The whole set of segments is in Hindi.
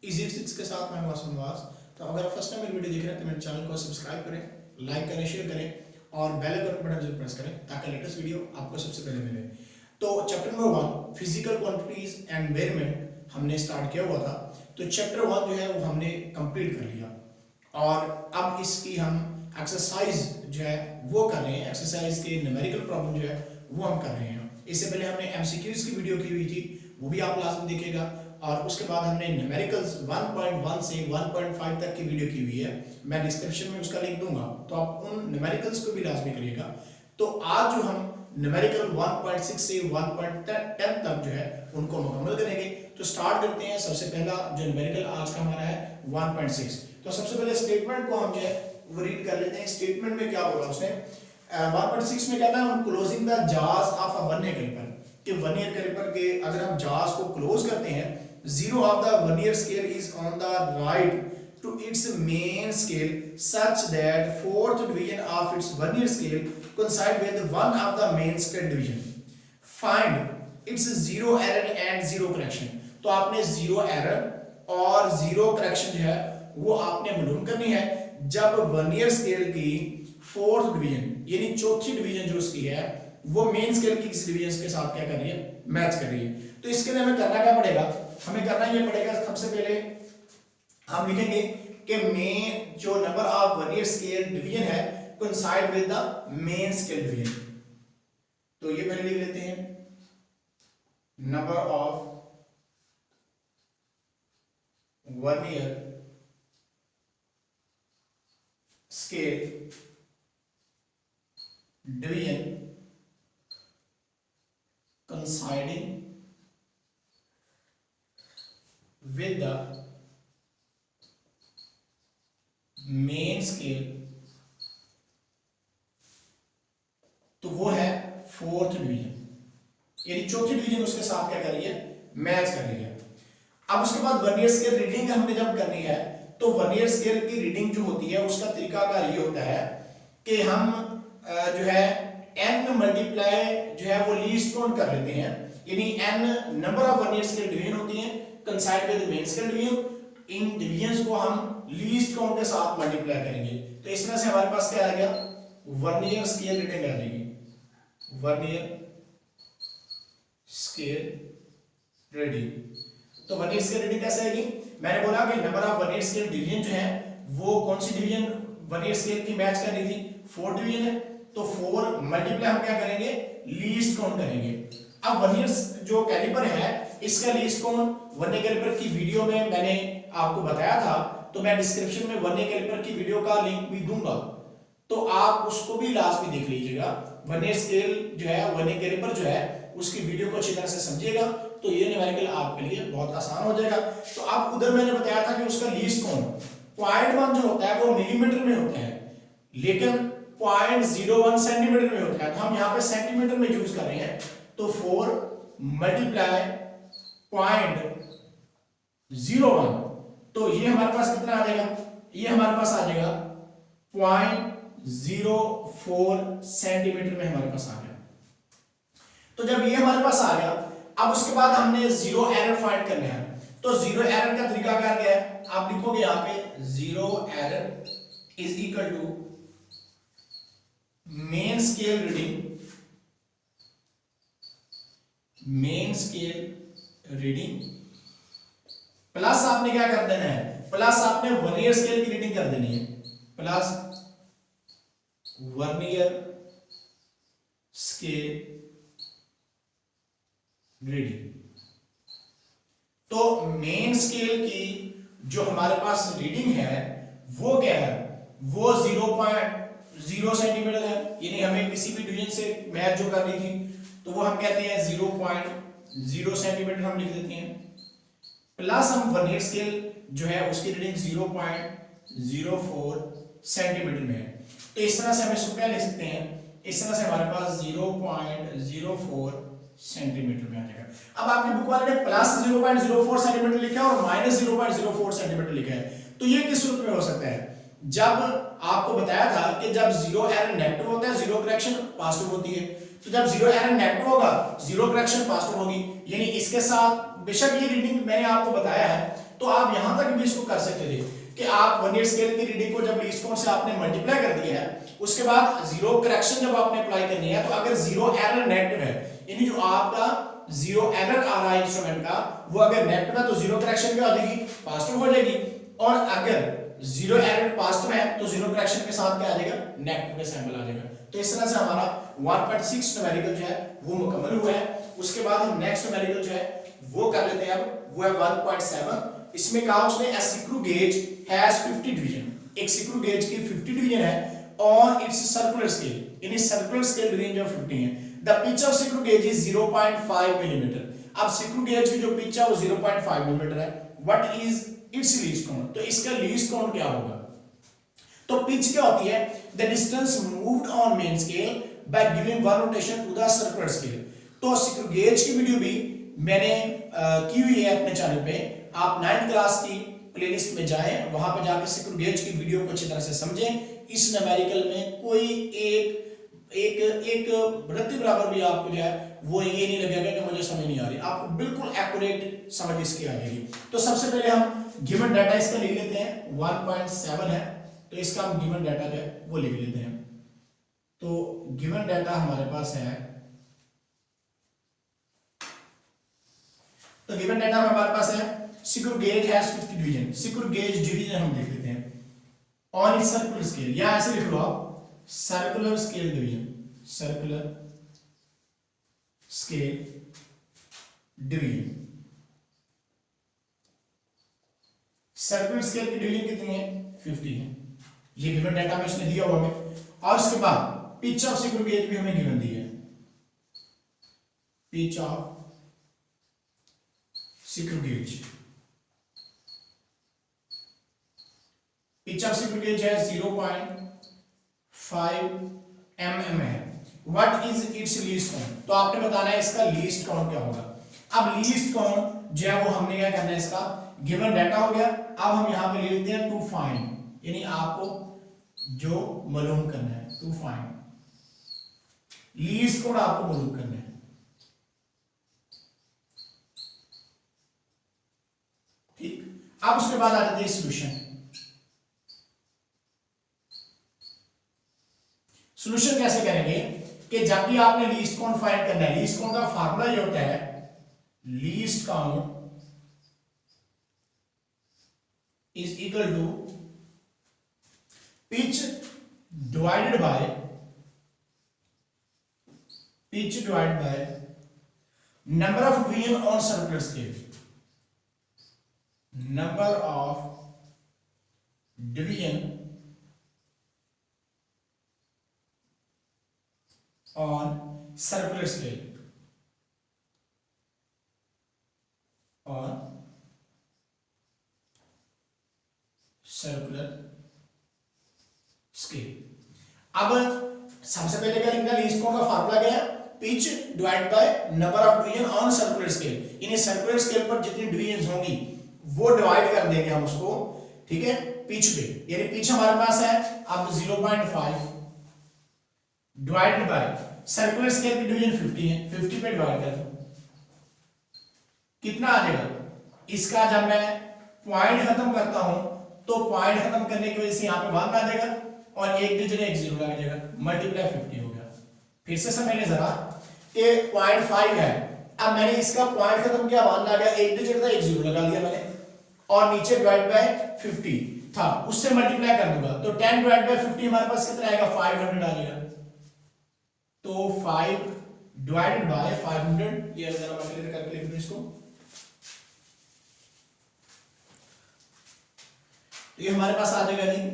इजी फिजिक्स के साथ मैं हूं आसमान नवाज। तो अगर आप फर्स्ट टाइम मेरी वीडियो देख रहे हैं तो मेरे चैनल को सब्सक्राइब करें, लाइक करें, शेयर करें और बेल आइकन बटन जरूर प्रेस करें ताकि लेटेस्ट वीडियो आपको सबसे पहले मिले। तो chapter number 1 physical quantities and measurement हमने स्टार्ट किया हुआ था। तो चैप्टर 1 जो है वो हमने कंप्लीट कर लिया और अब इसकी हम एक्सरसाइज जो है वो कर रहे हैं। एक्सरसाइज के न्यूमेरिकल प्रॉब्लम जो है वो हम कर रहे हैं। इससे पहले हमने एमसीक्यूज की वीडियो की हुई थी, वो भी आप लास्ट में देखिएगा। और उसके बाद हमने न्यूमेरिकल्स 1.1 से 1.5 तक की वीडियो की हुई है, मैं डिस्क्रिप्शन में उसका लिंक दूंगा, तो आप उन न्यूमेरिकल्स को भी लाजमी करिएगा। तो आज जो हम न्यूमेरिकल 1.6 से 1.10 तक जो है उनको मुकम्मल करेंगे। तो स्टार्ट करते हैं। सबसे पहला जो न्यूमेरिकल आज का हमारा है 1.6। तो सबसे पहले स्टेटमेंट को हम जो है वो रीड कर लेते हैं। स्टेटमेंट में क्या बोला उसने, 1.6 में कहता है क्लोजिंग द जाज ऑफ अ वर्नियर कैलिपर, कि वर्नियर कैलिपर के अगर हम जाज को क्लोज करते हैं, zero of the vernier scale is on the right to its main scale such that fourth division of its vernier scale coincide with one of the main scale division. Find its zero error and zero correction. तो आपने जीरो एरर और जीरो करेक्शन जो है वो आपने मालूम करनी है जब वर्नियर स्केल की फोर्थ डिवीजन यानी चौथी डिवीजन जो उसकी है वो मेन स्केल की किसी डिवीजन के साथ क्या कर रही है, मैच कर रही है। तो इसके लिए हमें करना क्या पड़ेगा, हमें करना ये पड़ेगा सबसे पहले हम लिखेंगे कि मेन जो number of vernier scale division है coincide with the main scale division. तो ये पहले लिख लेते हैं, number of vernier scale division coinciding with the main scale, तो वो है फोर्थ डिवीजन यानी चौथी डिवीजन उसके साथ क्या कर रही है, मैच कर रही है। अब उसके बाद वर्नियर स्केल रीडिंग हमने जब करनी है तो वर्नियर स्केल की रीडिंग जो होती है उसका तरीकाकार ये होता है कि हम जो है n मल्टीप्लाई जो है वो लीस्ट काउंट कर लेते हैं, यानी n number of vernier scale division होती हैं कंसाइड with main scale division. In divisions को हम लीस्ट काउंट के साथ मल्टीप्लाई करेंगे। तो इस तरह से हमारे पास क्या आ गया, वर्नियर स्केल रीडिंग आ जाएगी, वर्नियर स्केल रीडिंग। तो वर्नियर स्केल रीडिंग कैसे आएगी, मैंने बोला कि number of vernier scale division जो है वो कौन सी डिवीजन वर्नियर स्केल की मैच कर रही थी, फोर्थ डिवीजन है। तो 4 मल्टीप्लाई हम क्या करेंगे, लीस्ट काउंट करेंगे। अब वर्नियर जो कैलिपर है इसका लीस्ट काउंट वर्नियर कैलिपर की वीडियो में मैंने आपको बताया था, तो मैं डिस्क्रिप्शन में वर्नियर कैलिपर की वीडियो का लिंक भी दूंगा, तो आप उसको भी लास्ट में देख लीजिएगा। वर्नियर स्केल जो है वर्नियर कैलिपर जो है उसकी वीडियो को अच्छी तरह से समझिएगा, तो ये न्यूमेरिकल आपके लिए बहुत आसान हो जाएगा। तो अब उधर मैंने बताया था कि उसका लीस्ट काउंट 0.1 जो होता है वो मिलीमीटर में होता है, लेकिन 0.01 सेंटीमीटर में होता है, तो हम यहाँ पे सेंटीमीटर में यूज कर रहे हैं। तो 4 मल्टीप्लाई 0.01, तो ये हमारे पास कितना आ जाएगा, ये हमारे पास आ जाएगा 0.04 सेंटीमीटर में हमारे पास आ गया। तो जब ये हमारे पास आ गया, अब उसके बाद हमने जीरो एरर फाइंड करना है। तो जीरो एरर का तरीका क्या है, आप लिखोगे यहाँ पे zero error is equal to main scale reading, main scale reading plus आपने क्या कर देना है, प्लस आपने वर्नियर स्केल की रीडिंग कर देनी है, प्लस वर्नियर स्केल रीडिंग। तो मेन स्केल की जो हमारे पास रीडिंग है वो क्या है, वो 0.0 सेंटीमीटर है, यानी हमें किसी भी डिवीजन से मैच जो करनी थी तो वो हम कहते हैं 0.0 सेंटीमीटर हम लिख देते हैं, प्लस हम वर्नियर स्केल जो है उसकी रीडिंग 0.04 सेंटीमीटर में है। तो इस तरह से हम इसको क्या लिख सकते हैं, इस तरह से हमारे पास 0.04 सेंटीमीटर में आ जाएगा। अब आपकी बुक वाले ने प्लस 0.04 सेंटीमीटर लिखा है और माइनस 0.04 सेंटीमीटर लिखा है, तो ये किस सूरत में हो सकता है, जब आपको बताया था कि जब जीरो एरर नेगेटिव होता है जीरो करेक्शन पॉजिटिव होती है, तो जब जीरो एरर नेगेटिव होगा जीरो करेक्शन पॉजिटिव होगी, यानी इसके साथ बेशक ये रीडिंग मैंने आपको बताया है, तो तो आप यहां तक भी इसको कर सकते थे कि आप वर्नियर स्केल की रीडिंग को जब लीस्ट काउंट से आपने मल्टीप्लाई कर दिया है, उसके बाद जीरो करेक्शन जब आपने अप्लाई करनी है, तो अगर जीरो एरर नेगेटिव है, यानी जो आपका जीरो एरर आ रहा है इंस्ट्रूमेंट का, वो अगर नेगेटिव है तो जीरो करेक्शन क्या हो जाएगी, पॉजिटिव हो जाएगी। और अगर जीरो एरर पॉजिटिव है तो जीरो करेक्शन के साथ क्या आ जाएगा, नेगेटिव का सिंबल आ जाएगा। तो इस तरह से हमारा 1.6 न्यूमेरिकल जो है वो मुकम्मल हुआ है। उसके बाद हम नेक्स्ट न्यूमेरिकल जो है वो कर लेते हैं। अब वो है 1.7। इसमें कहा उसने a screw gauge has 50 division, एक स्क्रू गेज की 50 डिवीजन है और इट्स सर्कुलर स्केल, यानी सर्कुलर स्केल रेंज ऑफ 50 है। The pitch of screw gauge is 0.5 millimetre. अब स्क्रू गेज की जो पिच है वो 0.5 मिलीमीटर है। What is it's least count, तो इसका लीस्ट काउंट क्या होगा। तो पिच क्या होती है, the distance moved on main scale by giving one rotation to the circular scale. तो स्क्रू गेज की वीडियो भी मैंने की हुई है अपने चैनल पे, आप 9th क्लास की प्लेलिस्ट में जाएं, वहां पे जाकर स्क्रू गेज की वीडियो को अच्छी तरह से समझें। इस न्यूमेरिकल में कोई एक रत्ती बराबर भी आपको जो है वो ये नहीं लगेगा कि मुझे समझ नहीं आ रही, आपको बिल्कुल एक्यूरेट समझ इसकी आ जाएगी। तो सबसे पहले हम गिवन डाटा इसका लिख लेते हैं, 1.7 है तो इसका हम गिवन डाटा जो है वो लिख लेते हैं। तो गिवन डाटा हमारे पास है, तो गिवन डाटा हमारे पास है screw gauge has 50 division. Screw gauge division हम देख लेते हैं ऑन इट्स सर्कुलर स्केल, या ऐसे लिख लो आप circular scale division, circular scale division. Circular scale की डिवीजन कितनी है, 50 है। ये गिवन डाटा में उसने दिया हुआ हमें। और उसके बाद पिच ऑफ स्क्रू गेज भी हमें गिवन दी है, pitch of screw gauge, pitch of screw gauge है 0.5 mm है। What is it's least count, तो आपने बताना है इसका लीस्ट काउंट क्या होगा। अब लीस्ट काउंट जो है वो हमने क्या करना है, इसका गिवन डाटा हो गया। अब हम यहां पे ले लेते हैं टू फाइंड, यानी आपको जो मालूम करना है, टू फाइंड लीस्ट काउंट आपको मालूम करना है। ठीक, अब उसके बाद आ जाते हैं सॉल्यूशन। सॉल्यूशन कैसे करेंगे कि जब भी आपने लीस्ट काउंट फाइंड करना है, लीस्ट काउंट का फार्मूला ये होता है, least count is equal to pitch divided by number of division on circular scale, number of division on circular scale, on circular scale। अब सबसे पहले क्या लिखना है, लीस्ट काउंट का फार्मूला क्या है, pitch divide by number of division on circular scale, यानी सर्कुलर स्केल पर जितनी डिवीजन होंगी वो डिवाइड कर देंगे हम उसको, ठीक है, पिच पे। यानी पिच हमारे पास है अब 0.5 डिवाइडेड बाय सर्कुलर स्केल की डिवीजन 50 है, 50 पे डिवाइड कर दो, कितना आ जाएगा। इसका जब मैं पॉइंट खत्म करता हूं तो पॉइंट खत्म करने की वजह से यहां पे 1 आ जाएगा और एक डिजिट एक जीरो लग जाएगा, मल्टीप्लाई 50 हो गया। फिर से समझ लें जरा, ये 0.5 है, अब मैंने इसका पॉइंट खत्म किया, 1 आ गया, एक डिजिट था एक जीरो लगा दिया मैंने, और नीचे डिवाइड बाय 50 था, उससे मल्टीप्लाई कर दूंगा तो 10 डिवाइड बाय 50 हमारे पास कितना आएगा, 500 आ जाएगा। तो 5 डिवाइडेड बाय 500, ये जरा मैं क्लियर करके लिख दूं इसको, तो ये हमारे पास आ जाएगा नहीं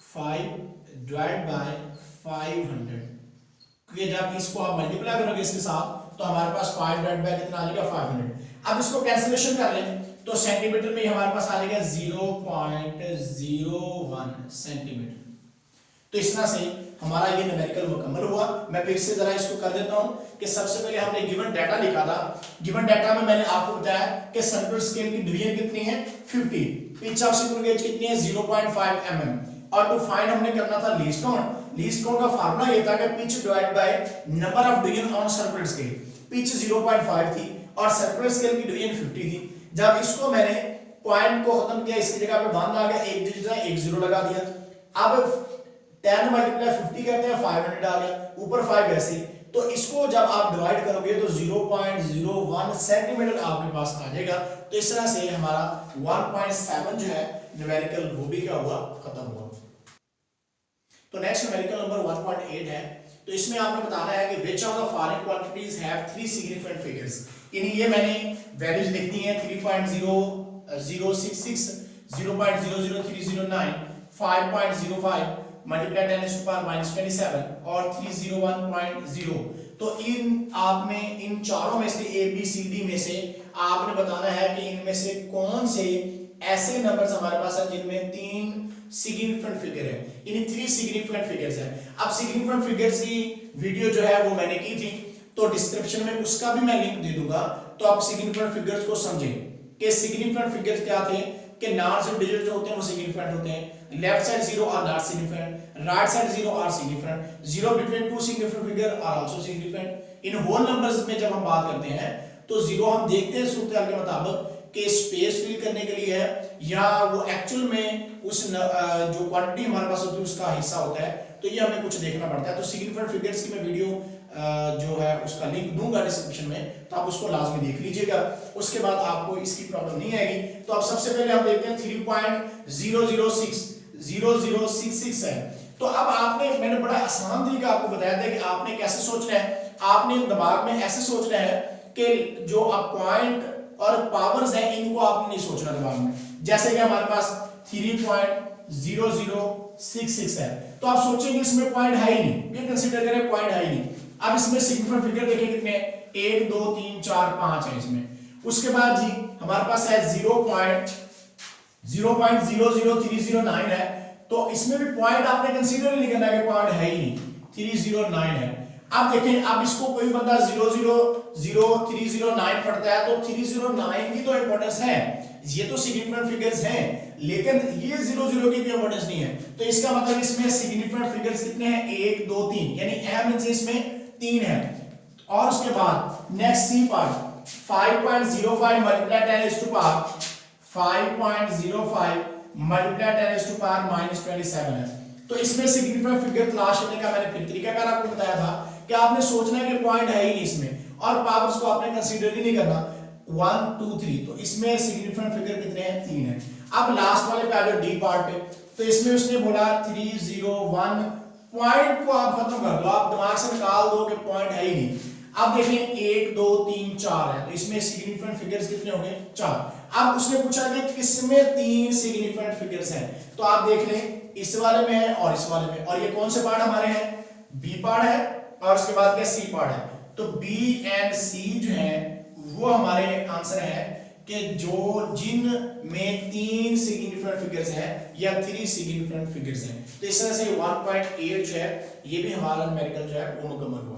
5 डिवाइड बाय 500, क्योंकि जब इसको आप मल्टीप्लाई करोगे इसके साथ तो हमारे पास 5 डिवाइड बाय कितना आ जाएगा, 500। अब इसको कैंसिलेशन कर लें तो सेंटीमीटर में हमारे पास आ जाएगा 0.01 सेंटीमीटर। तो इस तरह से हमारा ये न्यूमेरिकल मुकम्मल हुआ। मैं फिर से जरा इसको कर देता हूं कि सबसे पहले हमने गिवन डाटा लिखा था, गिवन डाटा में मैंने आपको बताया कि सर्कुलर स्केल की डिवीजन कितनी है, 50, पिच ऑफ स्क्रू गेज कितनी है, 0.5 mm, और टू फाइंड हमने करना था लीस्ट काउंट। लीस्ट काउंट का फार्मूला ये था कि pitch divide by number of division on circular scale. Pitch 0.5 थी और सर्कुलर स्केल की डिवीजन 50 थी, जब इसको मैंने पॉइंट को खत्म किया, इसकी जगह पे 1 आ गया, एक डिजिट है, एक 0 लगा दिया। अब 10 मल्टीप्लाई 50 करते हैं, 500 आ गया, ऊपर 5 ऐसे। तो इसको जब आप डिवाइड करोगे तो 0.01 सेंटीमीटर आपके पास आ जाएगा। तो इस तरह से हमारा 1.7 जो है न्यूमेरिकल वो भी क्या हुआ, खत्म हुआ। तो नेक्स्ट न्यूमेरिकल नंबर 1.8 है। तो इसमें आपने बताना है कि which of the following quantities have 3 significant figures। यानी ये मैंने वैल्यूज लिख दी हैं 3.0066, 0.00309, 5.05 मल्टीप्लाई 10⁻⁻27 और 301.0। तो इन आप में इन चारों में से ए बी सी डी में से आपने बताना है कि इनमें से कौन से ऐसे नंबर्स हमारे पास है जिनमें 3 सिग्निफिकेंट फिगर है। यानी 3 सिग्निफिकेंट फिगर्स है। अब सिग्निफिकेंट फिगर्स की वीडियो जो है वो मैंने की थी, तो डिस्क्रिप्शन में उसका भी मैं लिंक दे दूंगा, तो आप सिग्निफिकेंट फिगर्स को समझें कि सिग्निफिकेंट फिगर्स क्या थे, कि नॉन जीरो डिजिट जो होते हैं वो सिग्निफिकेंट होते हैं, left side 0 are not significant, right side 0 are significant, 0 between 2 significant figure are also significant. In whole numbers में जब हम बात करते हैं तो 0 हम देखते हैं सूत्र के मुताबिक कि स्पेस फिल करने के लिए है या वो एक्चुअल में उस जो क्वांटिटी हमारे पास होती है उसका हिस्सा होता है, तो ये हमें कुछ देखना पड़ता है। तो सिग्निफिकेंट फिगर्स की मैं वीडियो जो है उसका लिंक दूंगा डिस्क्रिप्शन में, तो आप उसको लाजमी देख लीजिएगा, उसके बाद आपको इसकी प्रॉब्लम नहीं आएगी। तो अब सबसे पहले हम देखते हैं 3.006 है। तो अब आपने, मैंने बड़ा आसान तरीका आपको बताया था कि आपने कैसे सोचना है। आपने दिमाग में ऐसे सोचना है कि जो आप पॉइंट और पावर्स हैं इनको आपने नहीं सोचना दिमाग में। जैसे कि हमारे पास 3.0066 है, तो आप सोचेंगे इसमें पॉइंट है ही नहीं, ये कंसीडर करें पॉइंट है ही नहीं। अब इसमें सिग्निफिकेंट फिगर देखिए कितने, 1 2 3 4 5 है इसमें। उसके बाद जी हमारे पास है 0.00309 है, तो इसमें भी पॉइंट आपने कंसीडर नहीं करना कि पॉइंट है ही नहीं, 309 है। अब देखें, अब इसको कोई बंदा 0.00309 पढ़ता है तो 309 की तो इंपॉर्टेंस है, ये तो सिग्निफिकेंट फिगर्स हैं, लेकिन ये 00 की इंपॉर्टेंस नहीं है। तो इसका मतलब इसमें सिग्निफिकेंट फिगर्स कितने हैं, 1 2 3, यानी अहम इनसे इसमें 3 है। और उसके बाद next C part 5.05 multiply 10⁻5.05 multiply 10⁻⁻27 है। तो इसमें सिग्निफिकेंट फिगर तलाश करने का मैंने फिर तरीकाकार आपको बताया था कि आपने सोचना है कि पॉइंट है ही नहीं इसमें, और पावर्स को आपने कंसीडर ही नहीं करना, 1 2 3। तो इसमें सिग्निफिकेंट फिगर कितने हैं, 3 है। अब लास्ट वाले पे आ जाओ डी पार्ट पे, तो इसमें उसने बोला 301, पॉइंट को आप खत्म कर दो, आप दिमाग से निकाल दो कि पॉइंट है ही नहीं। अब देखिए 1 2 3 4 है, तो इसमें सिग्निफिकेंट फिगर्स कितने हो गए, 4। अब उसने पूछा कि किसमें 3 सिग्निफिकेंट फिगर्स हैं, तो आप देख लें इस वाले में है और इस वाले में, और ये कौन से पार्ट हमारे हैं, बी पार्ट है और उसके बाद क्या सी पार्ट है। तो बी एंड सी जो है वो हमारे आंसर है कि जो जिन में 3 सिग्निफिकेंट फिगर्स हैं या 3 सिग्निफिकेंट फिगर्स हैं। तो इस तरह से 1.8 जो है ये भी हमारा न्यूमेरिकल जो है वो मुकम्मल हुआ।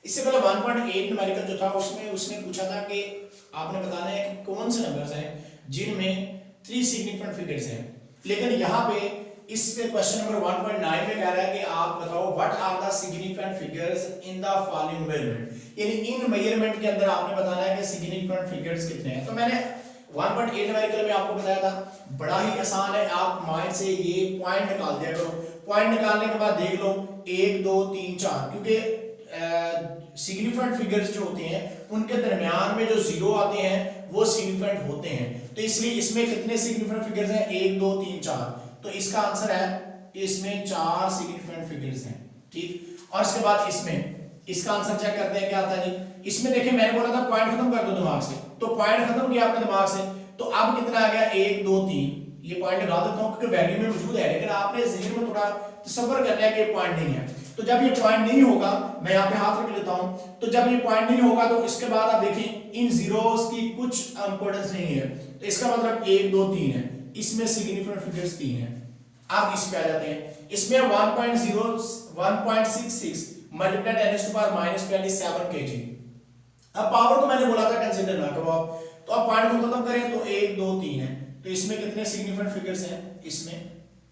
इससे पहले 1.8 न्यूमेरिकल जो था उसमें उसने पूछा था कि आपने बताना है कि कौन से नंबर्स हैं जिनमें 3 सिग्निफिकेंट फिगर्स हैं, लेकिन यहाँ पे इस क्वेश्चन नंबर 1.9 में कह रहा है कि आप बताओ what are the significant figures in the following measurement. यानी इन मेजरमेंट के अंदर आपने बताना है कि सिग्निफिकेंट फिगर्स कितने हैं। तो मैंने 1.8 न्यूमेरिकल में आपको बताया था, बड़ा ही आसान है, आप माइंड से ये पॉइंट निकाल दिया करो। पॉइंट निकालने के बाद देख लो 1 2 3 4, क्योंकि सिग्निफिकेंट फिगर्स जो होते हैं उनके दरमियान में जो 0 आते हैं वो सिग्निफिकेंट होते हैं। तो इसलिए इसमें कितने सिग्निफिकेंट फिगर्स हैं, 1 2 3 4। तो इसका आंसर है कि इसमें 4 सिग्निफिकेंट फिगर्स हैं, ठीक। और इसके बाद इसमें इसका आंसर चेक करते हैं क्या आता है जी। इसमें देखिए मैंने बोला था पॉइंट खत्म कर दो दिमाग से, तो पॉइंट खत्म किया आपने दिमाग से, तो अब कितना आ गया, 1 2 3। ये पॉइंट लगा देता हूं क्योंकि वैल्यू में मौजूद है, लेकिन आपने ज़हन में थोड़ा तसव्वुर करना है कि पॉइंट नहीं है। तो जब ये पॉइंट नहीं होगा, मैं यहाँ पे हाथ रख लेता हूं, तो जब ये पॉइंट नहीं होगा तो इसके बाद आप देखिए इन जीरोस की कुछ इंपॉर्टेंस नहीं है, तो इसका मतलब 1 2 3 है, इसमें सिग्निफिकेंट फिगर्स 3 है। अब इस पे आ जाते हैं, इसमें 1.66 मल्टीप्लाई 10⁻⁻27 kg। अब पावर को मैंने बोला था कंसीडर ना करो आप, तो अब पॉइंट को खत्म करें तो 1 2 3 है, तो इसमें कितने सिग्निफिकेंट फिगर्स हैं, इसमें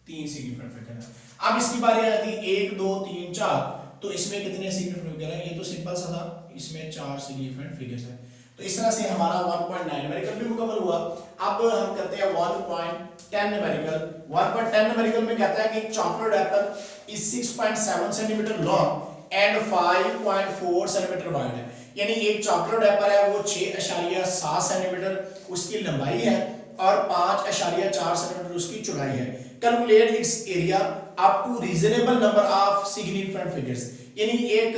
3 सिग्निफिकेंट फिगर है। अब इसकी बारी आ जाती है 1 2 3 4, तो इसमें कितने सिग्निफिकेंट फिगर है, ये तो सिंपल सा था, इसमें 4 सिग्निफिकेंट फिगर्स है। तो इस तरह से हमारा 1.9 न्यूमेरिकल भी मुकम्मल हुआ। अब हम करते हैं 1.10 न्यूमेरिकल। 1.10 न्यूमेरिकल में कहता है कि एक chocolate Apple is 6.7 centimetre long and 5.4 centimetre wide है, यानी एक चॉकलेट एप्पल है वो 6.7 सेंटीमीटर उसकी लंबाई है और 5.4 सेंटीमीटर उसकी चौड़ाई है। Calculate its area up to reasonable number of significant figures, यानी एक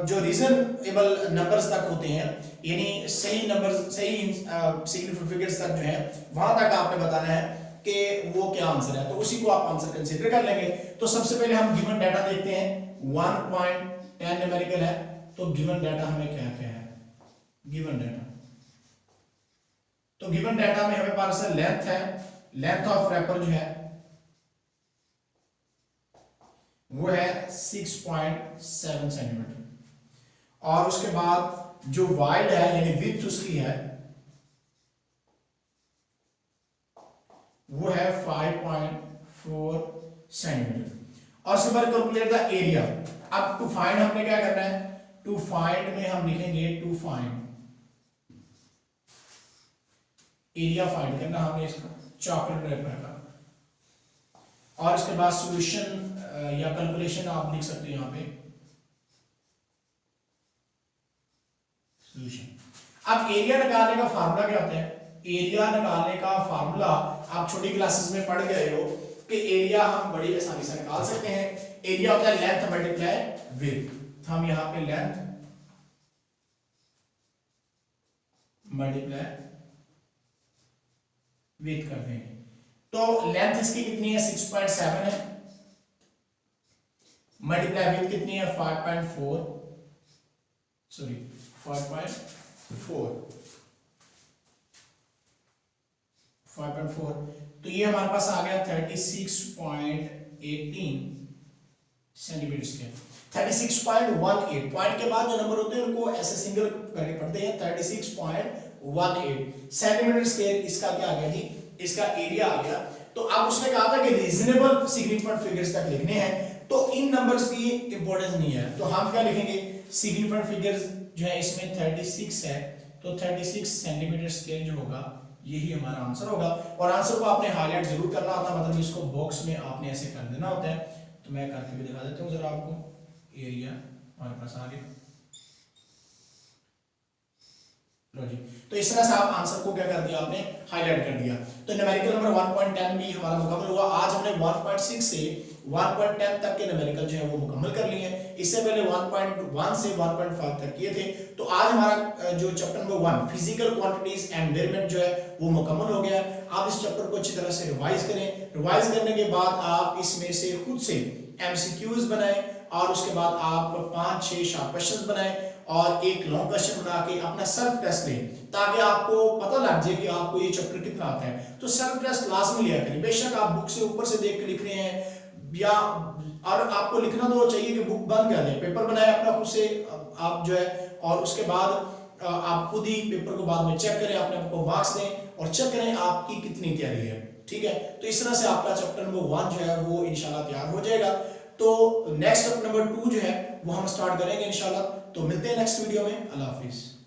जो रीजनेबल नंबर्स तक होते हैं, यानी सही नंबर सही सिग्निफिकेंट फिगर्स तक जो है वहां तक आपने बताना है कि वो क्या आंसर है, तो उसी को आप आंसर कंसीडर कर लेंगे। तो सबसे पहले हम गिवन डाटा देखते हैं। 1.10 न्यूमेरिकल है, तो गिवन डाटा हमें क्या क्या है, गिवन डाटा, तो गिवन डाटा में हमें पास लेंथ है, लेंथ ऑफ रैपर जो है वो है 6.7 सेंटीमीटर और उसके बाद जो वाइड है यानी विड्थ उसकी है वो है 5.4 सेंटीमीटर और उसके बाद कैलकुलेट द एरिया। अब टू फाइंड हमने क्या करना है, टू फाइंड में हम लिखेंगे टू फाइंड एरिया फाइंड करना हमने इसका चॉकलेट रैपर का, और इसके बाद सॉल्यूशन या कैलकुलेशन आप लिख सकते हैं यहां पे सॉल्यूशन। अब एरिया निकालने का फार्मूला क्या होता है, एरिया निकालने का फार्मूला आप छोटी क्लासेस में पढ़ गए हो कि एरिया हम बड़ी आसानी से निकाल सकते हैं। एरिया होता है लेंथ मल्टीप्लाई विड्थ, हम यहां पे लेंथ मल्टीप्लाई विड्थ कर देंगे। तो लेंथ इसकी कितनी है 6.7 है, मल्टीप्लाई विड्थ कितनी है 5.4, सॉरी 5.4, तो ये हमारे पास आ गया 36.18 सेंटीमीटर स्क्वायर। 36.18 पॉइंट के बाद जो नंबर होते हैं उनको ऐसे सिंगल करके पढ़ते हैं। 36.18 सेंटीमीटर स्क्वायर इसका क्या आ गया जी, इसका एरिया आ गया। तो अब उसने कहा था कि रीजनेबल सिग्निफिकेंट फिगर्स तक लिखने हैं, तो इन नंबर्स की इंपॉर्टेंस नहीं है, तो हम क्या लिखेंगे सिग्निफिकेंट फिगर्स जो है इसमें 36 है, तो 36 सेंटीमीटर स्क्वायर जो होगा यही हमारा आंसर होगा। और आंसर को आपने हाईलाइट जरूर करना होता है, मतलब इसको बॉक्स में आपने ऐसे कर देना होता है। तो मैं करके भी दिखा देता हूँ जरा आपको। एरिया हमारे पास आ गया, लो जी। तो इस तरह से आप आंसर को क्या कर दिया, आपने हाईलाइट कर दिया। तो न्यूमेरिकल नंबर 1.10 भी हमारा मुकम्मल हुआ। आज हमने 1.6 से 1.10 तक के न्यूमेरिकल जो है वो मुकम्मल कर लिए हैं। इससे पहले 1.1 से 1.5 तक किए थे। तो आज हमारा जो chapter number 1 physical quantities and measurement जो है वो मुकम्मल हो गया। आप इस चैप्टर को अच्छी तरह से रिवाइज करें। रिवाइज करने के बाद आप इसमें से खुद से एमसीक्यूज बनाएं और उसके बाद आप 5-6 शॉर्ट क्वेश्चंस बनाएं और एक लॉन्ग क्वेश्चन बना के अपना सेल्फ टेस्ट लें, ताकि आपको पता लग जाए कि आपको ये चैप्टर कितना आता है। तो सेल्फ टेस्ट क्लास में लिया करें। बेशक आप बुक से ऊपर से देख के लिख रहे हैं या और आपको लिखना तो चाहिए कि बुक बंद कर दें, पेपर बनाए अपना खुद से आप जो है, और उसके बाद आप खुद ही पेपर को बाद में चेक करें, अपने आप को मार्क्स दें और चेक करें आपकी कितनी तैयारी है। ठीक है, तो इस तरह से आपका चैप्टर नंबर 1 जो है वो इंशाल्लाह तैयार हो जाएगा। तो नेक्स्ट चैप्टर नंबर 2 जो है वो हम स्टार्ट करेंगे इंशाल्लाह। तो मिलते हैं नेक्स्ट वीडियो में। अल्लाह हाफिज।